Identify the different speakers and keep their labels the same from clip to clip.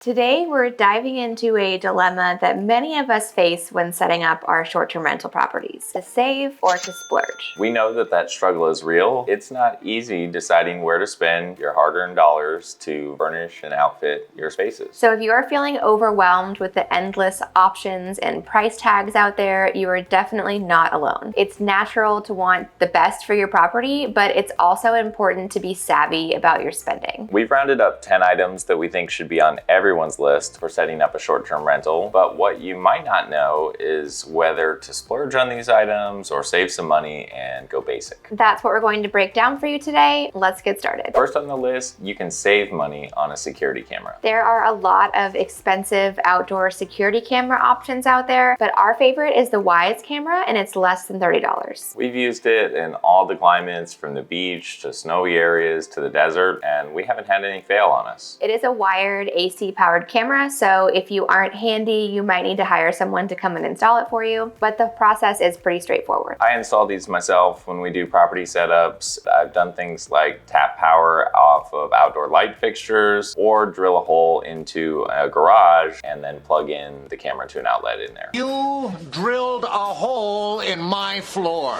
Speaker 1: Today, we're diving into a dilemma that many of us face when setting up our short-term rental properties: to save or to splurge.
Speaker 2: We know that struggle is real. It's not easy deciding where to spend your hard-earned dollars to furnish and outfit your spaces.
Speaker 1: So if you are feeling overwhelmed with the endless options and price tags out there, you are definitely not alone. It's natural to want the best for your property, but it's also important to be savvy about your spending.
Speaker 2: We've rounded up 10 items that we think should be on everyone's list for setting up a short-term rental, but what you might not know is whether to splurge on these items or save some money and go basic.
Speaker 1: That's what we're going to break down for you today. Let's get started.
Speaker 2: First on the list, you can save money on a security camera.
Speaker 1: There are a lot of expensive outdoor security camera options out there, but our favorite is the Wyze camera, and it's less than $30.
Speaker 2: We've used it in all the climates, from the beach to snowy areas to the desert, and we haven't had any fail on us.
Speaker 1: It is a wired AC powered camera, so if you aren't handy, you might need to hire someone to come and install it for you, but the process is pretty straightforward.
Speaker 2: I install these myself when we do property setups. I've done things like tap power off of outdoor light fixtures or drill a hole into a garage and then plug in the camera to an outlet in there.
Speaker 3: You drilled a hole in my floor.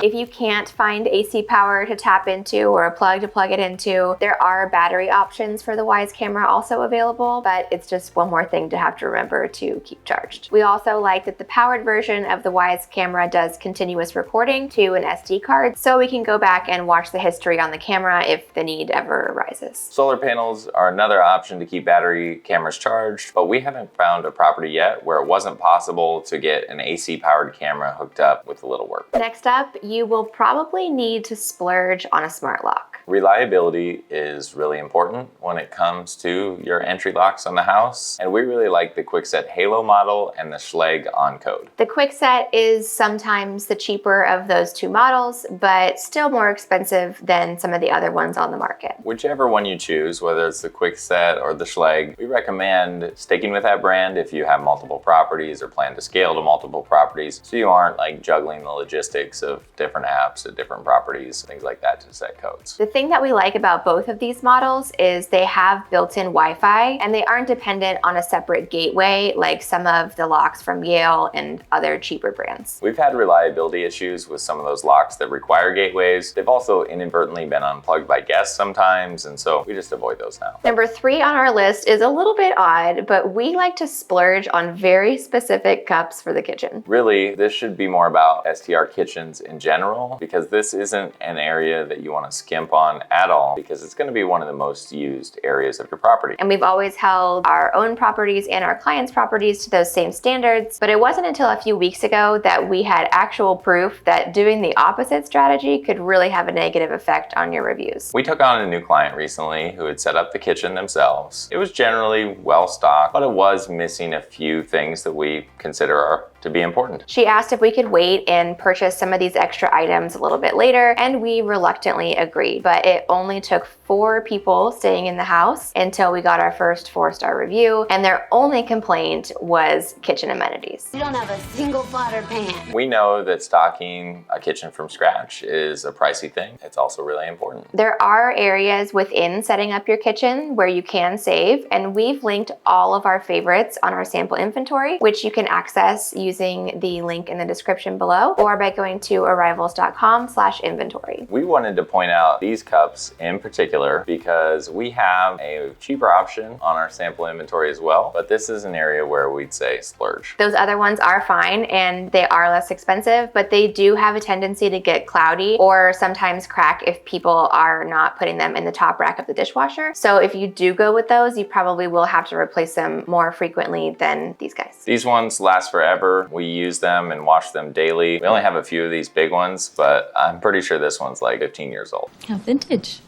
Speaker 1: If you can't find AC power to tap into or a plug to plug it into, there are battery options for the Wyze camera also available, but it's just one more thing to have to remember to keep charged. We also like that the powered version of the Wyze camera does continuous recording to an SD card, so we can go back and watch the history on the camera if the need ever arises.
Speaker 2: Solar panels are another option to keep battery cameras charged, but we haven't found a property yet where it wasn't possible to get an AC powered camera hooked up with a little work.
Speaker 1: Next up, you will probably need to splurge on a smart lock.
Speaker 2: Reliability is really important when it comes to your entry locks on the house, and we really like the Kwikset Halo model and the Schlage On-Code.
Speaker 1: The Kwikset is sometimes the cheaper of those two models, but still more expensive than some of the other ones on the market.
Speaker 2: Whichever one you choose, whether it's the Kwikset or the Schlage, we recommend sticking with that brand if you have multiple properties or plan to scale to multiple properties, so you aren't like juggling the logistics of different apps at different properties, things like that to set codes.
Speaker 1: The thing that we like about both of these models is they have built-in Wi-Fi, and they aren't dependent on a separate gateway like some of the locks from Yale and other cheaper brands.
Speaker 2: We've had reliability issues with some of those locks that require gateways. They've also inadvertently been unplugged by guests sometimes, and so we just avoid those now.
Speaker 1: Number 3 on our list is a little bit odd, but we like to splurge on very specific cups for the kitchen.
Speaker 2: Really, this should be more about STR kitchens in general, because this isn't an area that you want to skimp on at all, because it's going to be one of the most used areas of your property.
Speaker 1: And we've always held our own properties and our clients' properties to those same standards, but it wasn't until a few weeks ago that we had actual proof that doing the opposite strategy could really have a negative effect on your reviews.
Speaker 2: We took on a new client recently who had set up the kitchen themselves. It was generally well stocked, but it was missing a few things that we consider to be important.
Speaker 1: She asked if we could wait and purchase some of these extra items a little bit later, and we reluctantly agreed, but it only took 4 people staying in the house until we got our first 4-star review, and their only complaint was kitchen amenities.
Speaker 4: You don't have a single pot or pan.
Speaker 2: We know that stocking a kitchen from scratch is a pricey thing. It's also really important.
Speaker 1: There are areas within setting up your kitchen where you can save, and we've linked all of our favorites on our sample inventory, which you can access using the link in the description below or by going to arrivals.com/inventory.
Speaker 2: We wanted to point out these cups in particular because we have a cheaper option on our sample inventory as well, but this is an area where we'd say splurge.
Speaker 1: Those other ones are fine and they are less expensive, but they do have a tendency to get cloudy or sometimes crack if people are not putting them in the top rack of the dishwasher. So if you do go with those, you probably will have to replace them more frequently than these guys.
Speaker 2: These ones last forever. We use them and wash them daily. We only have a few of these big ones, but I'm pretty sure this one's like 15 years old.
Speaker 5: How vintage.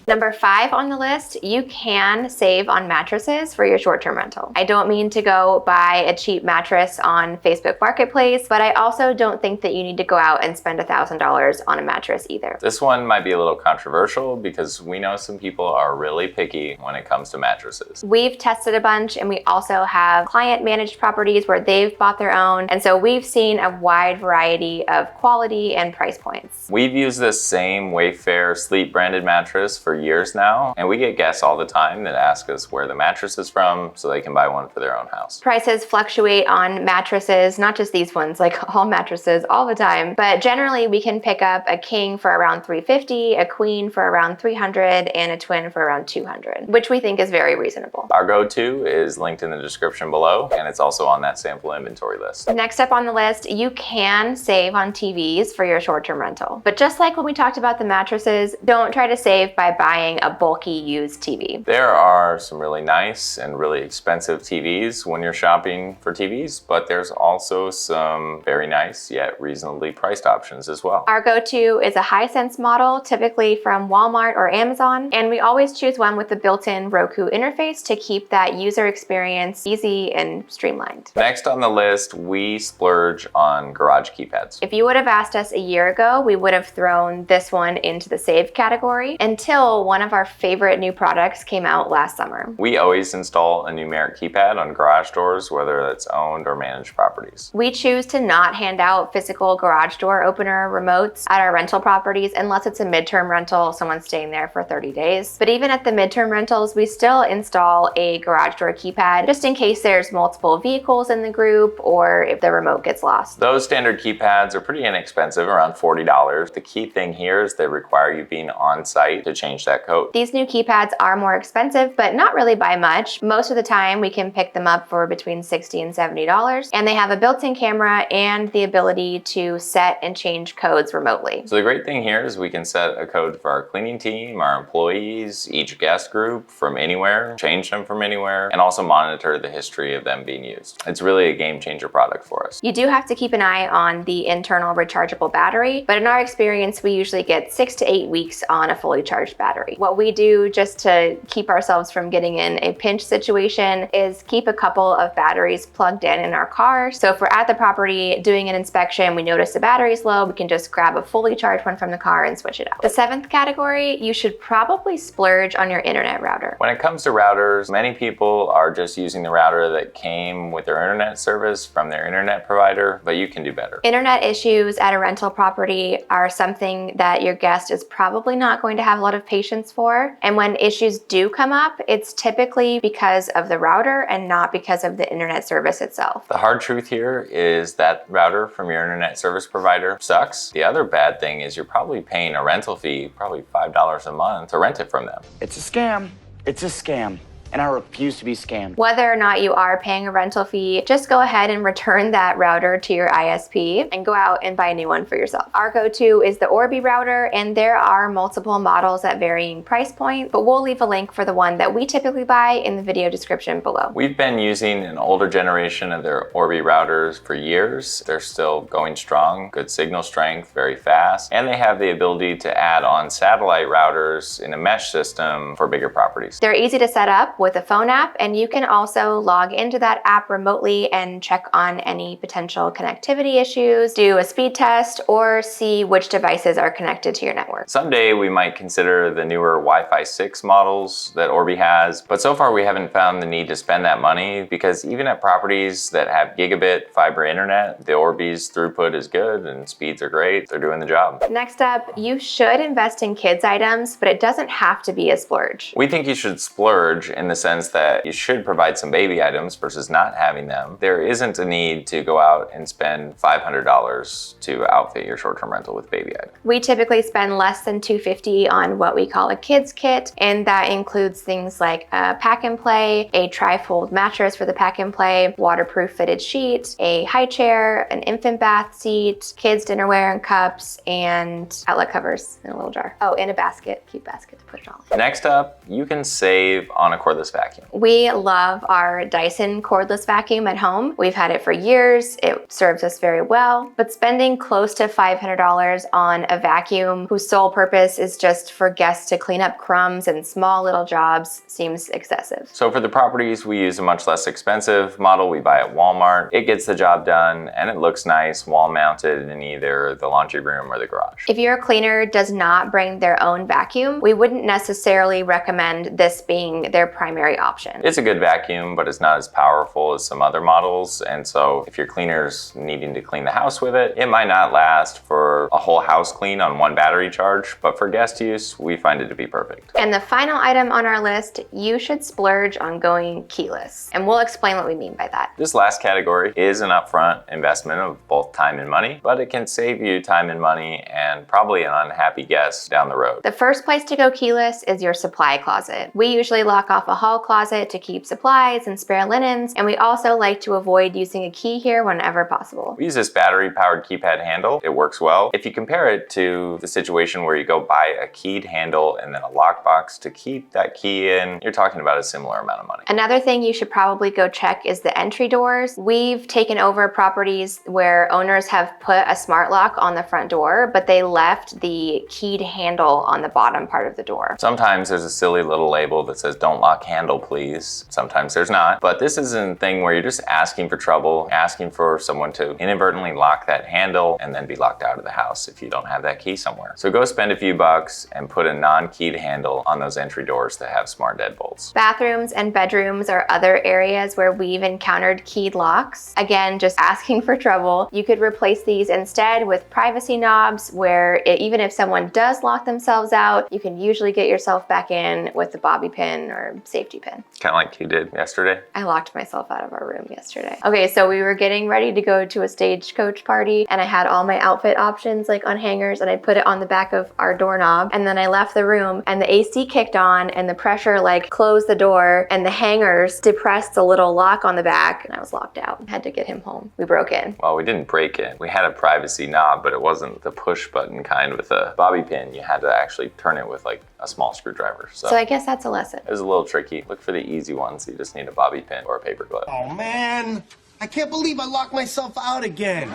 Speaker 1: Number 5 on the list, you can save on mattresses for your short-term rental. I don't mean to go buy a cheap mattress on Facebook Marketplace, but I also don't think that you need to go out and spend $1,000 on a mattress either.
Speaker 2: This one might be a little controversial because we know some people are really picky when it comes to mattresses.
Speaker 1: We've tested a bunch, and we also have client-managed properties where they've bought their own, and so we've seen a wide variety of quality and price points.
Speaker 2: We've used this same Wayfair Sleep branded mattress this for years now, and we get guests all the time that ask us where the mattress is from so they can buy one for their own house.
Speaker 1: Prices fluctuate on mattresses, not just these ones, like all mattresses all the time, but generally we can pick up a king for around $350, a queen for around $300, and a twin for around $200, which we think is very reasonable.
Speaker 2: Our go-to is linked in the description below, and it's also on that sample inventory list.
Speaker 1: Next up on the list, you can save on TVs for your short-term rental. But just like when we talked about the mattresses, don't try to save by buying a bulky used TV.
Speaker 2: There are some really nice and really expensive TVs when you're shopping for TVs, but there's also some very nice yet reasonably priced options as well.
Speaker 1: Our go-to is a Hisense model, typically from Walmart or Amazon, and we always choose one with the built-in Roku interface to keep that user experience easy and streamlined.
Speaker 2: Next on the list, we splurge on garage keypads.
Speaker 1: If you would have asked us a year ago, we would have thrown this one into the save category until one of our favorite new products came out last summer.
Speaker 2: We always install a numeric keypad on garage doors, whether that's owned or managed properties.
Speaker 1: We choose to not hand out physical garage door opener remotes at our rental properties unless it's a midterm rental, someone's staying there for 30 days. But even at the midterm rentals, we still install a garage door keypad just in case there's multiple vehicles in the group or if the remote gets lost.
Speaker 2: Those standard keypads are pretty inexpensive, around $40. The key thing here is they require you being on site to change that code.
Speaker 1: These new keypads are more expensive, but not really by much. Most of the time, we can pick them up for between $60 and $70, and they have a built-in camera and the ability to set and change codes remotely.
Speaker 2: So the great thing here is we can set a code for our cleaning team, our employees, each guest group from anywhere, change them from anywhere, and also monitor the history of them being used. It's really a game changer product for us.
Speaker 1: You do have to keep an eye on the internal rechargeable battery, but in our experience, we usually get 6 to 8 weeks on a fully charged battery. What we do just to keep ourselves from getting in a pinch situation is keep a couple of batteries plugged in our car. So if we're at the property doing an inspection, we notice the battery's low, we can just grab a fully charged one from the car and switch it out. The seventh category, you should probably splurge on your internet router.
Speaker 2: When it comes to routers, many people are just using the router that came with their internet service from their internet provider, but you can do better.
Speaker 1: Internet issues at a rental property are something that your guest is probably not going to have a lot of patience for. And when issues do come up, it's typically because of the router and not because of the internet service itself.
Speaker 2: The hard truth here is that router from your internet service provider sucks. The other bad thing is you're probably paying a rental fee, probably $5 a month, to rent it from them.
Speaker 5: It's a scam. It's a scam. And I refuse to be scammed.
Speaker 1: Whether or not you are paying a rental fee, just go ahead and return that router to your ISP and go out and buy a new one for yourself. Our go-to is the Orbi router, and there are multiple models at varying price points, but we'll leave a link for the one that we typically buy in the video description below.
Speaker 2: We've been using an older generation of their Orbi routers for years. They're still going strong, good signal strength, very fast, and they have the ability to add on satellite routers in a mesh system for bigger properties.
Speaker 1: They're easy to set up with a phone app, and you can also log into that app remotely and check on any potential connectivity issues, do a speed test, or see which devices are connected to your network.
Speaker 2: Someday we might consider the newer Wi-Fi 6 models that Orbi has, but so far we haven't found the need to spend that money because even at properties that have gigabit fiber internet, the Orbi's throughput is good and speeds are great. They're doing the job.
Speaker 1: Next up, you should invest in kids items, but it doesn't have to be a splurge.
Speaker 2: We think you should splurge in the sense that you should provide some baby items versus not having them. There isn't a need to go out and spend $500 to outfit your short-term rental with baby items.
Speaker 1: We typically spend less than $250 on what we call a kids kit, and that includes things like a pack and play, a tri-fold mattress for the pack and play, waterproof fitted sheet, a high chair, an infant bath seat, kids dinnerware and cups, and outlet covers in a little jar. Oh, and a basket, cute basket to put it all in.
Speaker 2: Next up, you can save on a cordless vacuum.
Speaker 1: We love our Dyson cordless vacuum at home. We've had it for years. It serves us very well, but spending close to $500 on a vacuum whose sole purpose is just for guests to clean up crumbs and small little jobs seems excessive.
Speaker 2: So for the properties, we use a much less expensive model we buy at Walmart. It gets the job done and it looks nice wall mounted in either the laundry room or the garage.
Speaker 1: If your cleaner does not bring their own vacuum, we wouldn't necessarily recommend this being their primary primary option.
Speaker 2: It's a good vacuum, but it's not as powerful as some other models. And so if your cleaner's needing to clean the house with it, it might not last for a whole house clean on one battery charge, but for guest use, we find it to be perfect.
Speaker 1: And the final item on our list, you should splurge on going keyless. And we'll explain what we mean by that.
Speaker 2: This last category is an upfront investment of both time and money, but it can save you time and money and probably an unhappy guest down the road.
Speaker 1: The first place to go keyless is your supply closet. We usually lock off a hall closet to keep supplies and spare linens, and we also like to avoid using a key here whenever possible.
Speaker 2: We use this battery-powered keypad handle. It works well. If you compare it to the situation where you go buy a keyed handle and then a lockbox to keep that key in, you're talking about a similar amount of money.
Speaker 1: Another thing you should probably go check is the entry doors. We've taken over properties where owners have put a smart lock on the front door, but they left the keyed handle on the bottom part of the door.
Speaker 2: Sometimes there's a silly little label that says don't lock handle please. Sometimes there's not, but this isn't a thing where you're just asking for trouble, asking for someone to inadvertently lock that handle and then be locked out of the house if you don't have that key somewhere. So go spend a few bucks and put a non-keyed handle on those entry doors that have smart deadbolts.
Speaker 1: Bathrooms and bedrooms are other areas where we've encountered keyed locks. Again, just asking for trouble. You could replace these instead with privacy knobs where even if someone does lock themselves out, you can usually get yourself back in with the bobby pin or safety pin.
Speaker 2: Kind of like you did yesterday.
Speaker 1: I locked myself out of our room yesterday. Okay, so we were getting ready to go to a stagecoach party and I had all my outfit options like on hangers and I put it on the back of our doorknob, and then I left the room and the AC kicked on and the pressure like closed the door and the hangers depressed the little lock on the back and I was locked out. I had to get him home. We broke in.
Speaker 2: Well, we didn't break in. We had a privacy knob, but it wasn't the push button kind with a bobby pin. You had to actually turn it with like a small screwdriver.
Speaker 1: So I guess that's a lesson.
Speaker 2: It was a little tricky. Look for the easy ones. You just need a bobby pin or a paper clip.
Speaker 3: Oh man, I can't believe I locked myself out again.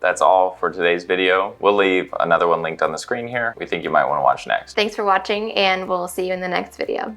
Speaker 2: That's all for today's video. We'll leave another one linked on the screen here. We think you might want to watch next.
Speaker 1: Thanks for watching and we'll see you in the next video.